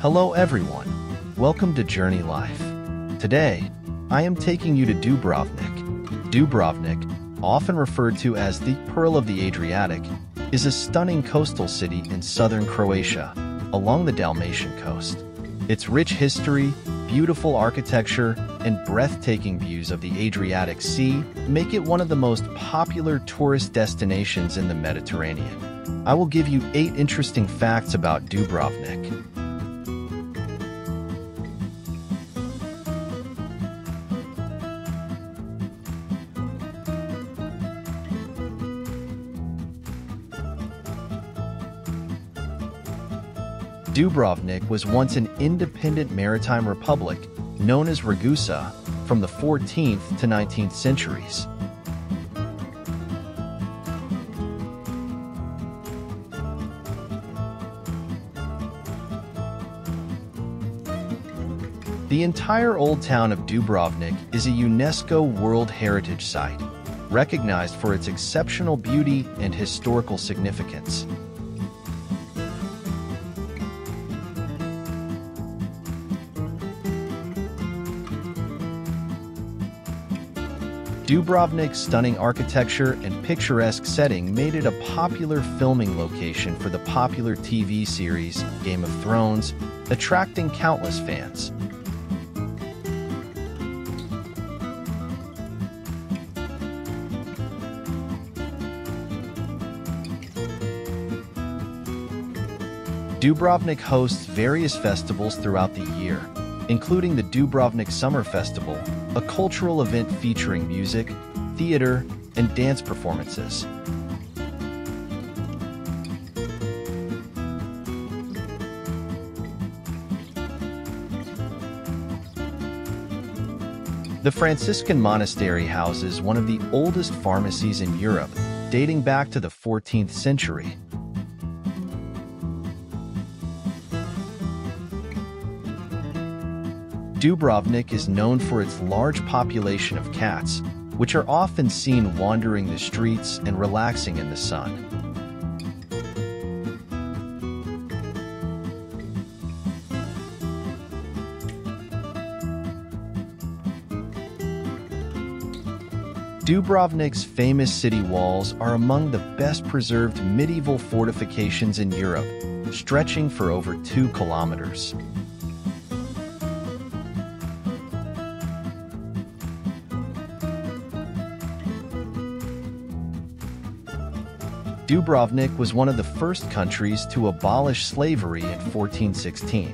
Hello everyone, welcome to Journey Life. Today, I am taking you to Dubrovnik. Dubrovnik, often referred to as the Pearl of the Adriatic, is a stunning coastal city in southern Croatia, along the Dalmatian coast. Its rich history, beautiful architecture, and breathtaking views of the Adriatic Sea make it one of the most popular tourist destinations in the Mediterranean. I will give you 8 interesting facts about Dubrovnik. Dubrovnik was once an independent maritime republic known as Ragusa from the 14th to 19th centuries. The entire old town of Dubrovnik is a UNESCO World Heritage Site, recognized for its exceptional beauty and historical significance. Dubrovnik's stunning architecture and picturesque setting made it a popular filming location for the popular TV series Game of Thrones, attracting countless fans. Dubrovnik hosts various festivals throughout the year, including the Dubrovnik Summer Festival, a cultural event featuring music, theater, and dance performances. The Franciscan Monastery houses one of the oldest pharmacies in Europe, dating back to the 14th century. Dubrovnik is known for its large population of cats, which are often seen wandering the streets and relaxing in the sun. Dubrovnik's famous city walls are among the best preserved medieval fortifications in Europe, stretching for over 2 kilometers. Dubrovnik was one of the first countries to abolish slavery in 1416,